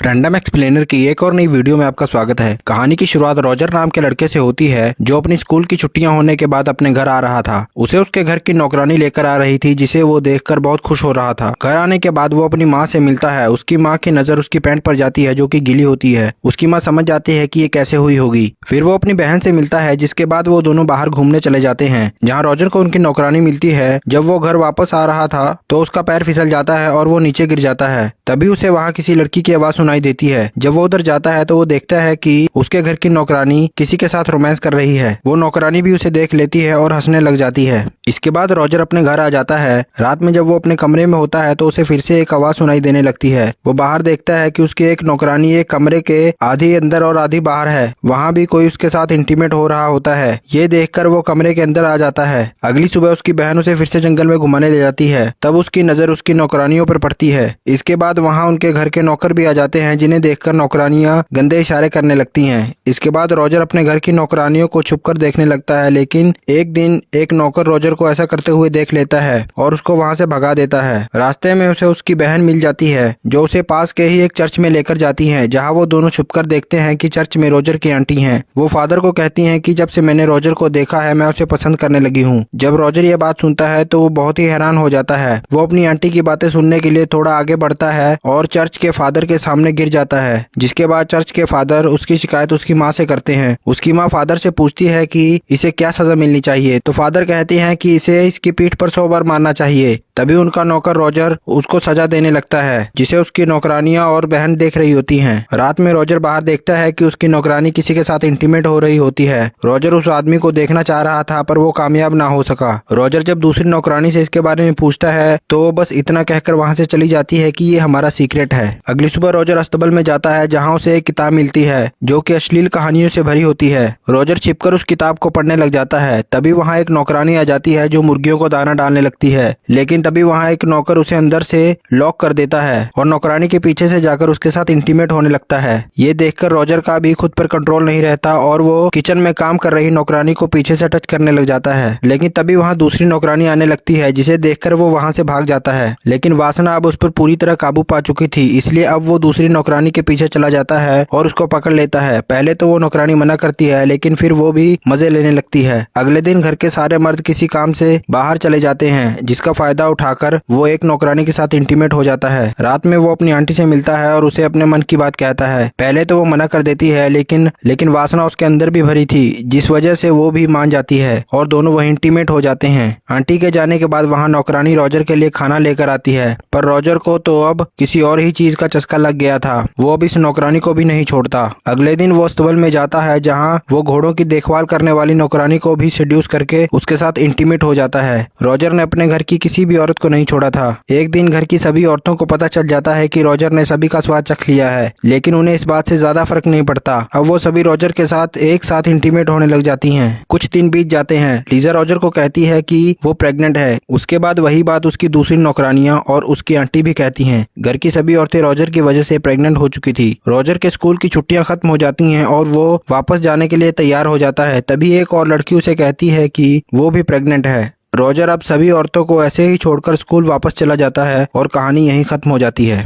Random explainer की एक और नई वीडियो में आपका स्वागत है। कहानी की शुरुआत रॉजर नाम के लड़के से होती है जो अपनी स्कूल की छुट्टियां होने के बाद अपने घर आ रहा था। उसे उसके घर की नौकरानी लेकर आ रही थी जिसे वो देखकर बहुत खुश हो रहा था। घर आने के बाद वो अपनी माँ से मिलता है। उसकी माँ की नजर उसकी पैंट पर जाती है जो कि गीली होती है। उसकी माँ समझ जाती है कि ये कैसे हुई होगी। फिर वो अपनी बहन से मिलता है जिसके बाद वो दोनों बाहर घूमने चले जाते हैं जहाँ रॉजर को उनकी नौकरानी मिलती है। जब वो घर वापस आ रहा था तो उसका पैर फिसल जाता है और वो नीचे गिर जाता है। तभी उसे वहाँ किसी लड़की की आवाज सुनाई देती है। जब वो उधर जाता है तो वो देखता है कि उसके घर की नौकरानी किसी के साथ रोमांस कर रही है। वो नौकरानी भी उसे देख लेती है और हंसने लग जाती है। इसके बाद रॉजर अपने घर आ जाता है। रात में जब वो अपने कमरे में होता है तो उसे फिर से एक आवाज सुनाई देने लगती है। वो बाहर देखता है कि उसकी एक नौकरानी एक कमरे के आधी अंदर और आधी बाहर है। वहाँ भी कोई उसके साथ इंटीमेट हो रहा होता है। ये देखकर वो कमरे के अंदर आ जाता है। अगली सुबह उसकी बहन उसे फिर से जंगल में घुमाने ले जाती है। तब उसकी नजर उसकी नौकरानियों पर पड़ती है। इसके बाद वहाँ उनके घर के नौकर भी आ जाते हैं जिन्हें देखकर नौकरानियां गंदे इशारे करने लगती हैं। इसके बाद रॉजर अपने घर की नौकरानियों को छुपकर देखने लगता है, लेकिन एक दिन एक नौकर रॉजर को ऐसा करते हुए देख लेता है और उसको वहां से भगा देता है। रास्ते में उसे उसकी बहन मिल जाती है जो उसे पास के ही एक चर्च में लेकर जाती है जहाँ वो दोनों छुपकर देखते हैं कि चर्च में रॉजर की आंटी हैं। वो फादर को कहती हैं कि जब से मैंने रॉजर को देखा है मैं उसे पसंद करने लगी हूँ। जब रॉजर ये बात सुनता है तो वो बहुत ही हैरान हो जाता है। वो अपनी आंटी की बातें सुनने के लिए थोड़ा आगे बढ़ता है और चर्च के फादर के सामने गिर जाता है। जिसके बाद चर्च के फादर उसकी शिकायत उसकी माँ से करते हैं। उसकी माँ फादर से पूछती है कि इसे क्या सजा मिलनी चाहिए, तो फादर कहते हैं कि इसे इसकी पीठ पर 100 बार मारना चाहिए। तभी उनका नौकर रॉजर उसको सजा देने लगता है जिसे उसकी नौकरानियां और बहन देख रही होती हैं। रात में रॉजर बाहर देखता है कि उसकी नौकरानी किसी के साथ इंटीमेट हो रही होती है। रॉजर उस आदमी को देखना चाह रहा था पर वो कामयाब ना हो सका। रॉजर जब दूसरी नौकरानी से इसके बारे में पूछता है तो वो बस इतना कहकर वहां से चली जाती है कि ये हमारा सीक्रेट है। अगली सुबह रॉजर अस्तबल में जाता है जहाँ उसे एक किताब मिलती है जो कि अश्लील कहानियों से भरी होती है। रॉजर छिपकर उस किताब को पढ़ने लग जाता है। तभी वहाँ एक नौकरानी आ जाती है जो मुर्गियों को दाना डालने लगती है, लेकिन तभी वहाँ एक नौकर उसे अंदर से लॉक कर देता है और नौकरानी के पीछे से जाकर उसके साथ इंटीमेट होने लगता है। ये देखकर रॉजर का भी खुद पर कंट्रोल नहीं रहता और वो किचन में काम कर रही नौकरानी को पीछे से टच करने लग जाता है। लेकिन तभी वहाँ दूसरी नौकरानी आने लगती है जिसे देखकर वो वहाँ से भाग जाता है। लेकिन वासना अब उस पर पूरी तरह काबू पा चुकी थी, इसलिए अब वो दूसरी नौकरानी के पीछे चला जाता है और उसको पकड़ लेता है। पहले तो वो नौकरानी मना करती है लेकिन फिर वो भी मजे लेने लगती है। अगले दिन घर के सारे मर्द किसी काम से बाहर चले जाते हैं जिसका फायदा उठाकर वो एक नौकरानी के साथ इंटीमेट हो जाता है। रात में वो अपनी आंटी से मिलता है और उसे अपने मन की बात कहता है। पहले तो वो मना कर देती है लेकिन वासना उसके अंदर भी भरी थी जिस वजह से वो भी मान जाती है और दोनों वही इंटीमेट हो जाते हैं। आंटी के जाने के बाद वहाँ नौकरानी रॉजर के लिए खाना लेकर आती है पर रॉजर को तो अब किसी और ही चीज का चस्का लग गया था। वो अब इस नौकरानी को भी नहीं छोड़ता। अगले दिन वो अस्तबल में जाता है जहाँ वो घोड़ों की देखभाल करने वाली नौकरानी को भी सेड्यूस करके उसके साथ इंटीमेट हो जाता है। रॉजर ने अपने घर की किसी भी औरत को नहीं छोड़ा था। एक दिन घर की सभी औरतों को पता चल जाता है कि रॉजर ने सभी का स्वाद चख लिया है, लेकिन उन्हें इस बात से ज्यादा फर्क नहीं पड़ता। अब वो सभी रॉजर के साथ एक साथ इंटीमेट होने लग जाती हैं। कुछ दिन बीत जाते हैं। लीजा रॉजर को कहती है कि वो प्रेग्नेंट है। उसके बाद वही बात उसकी दूसरी नौकरानियां और उसकी आंटी भी कहती हैं। घर की सभी औरतें रॉजर की वजह से प्रेग्नेंट हो चुकी थी। रॉजर के स्कूल की छुट्टियां खत्म हो जाती हैं और वो वापस जाने के लिए तैयार हो जाता है। तभी एक और लड़की उसे कहती है कि वो भी प्रेग्नेंट है। रॉजर अब सभी औरतों को ऐसे ही छोड़कर स्कूल वापस चला जाता है और कहानी यहीं खत्म हो जाती है।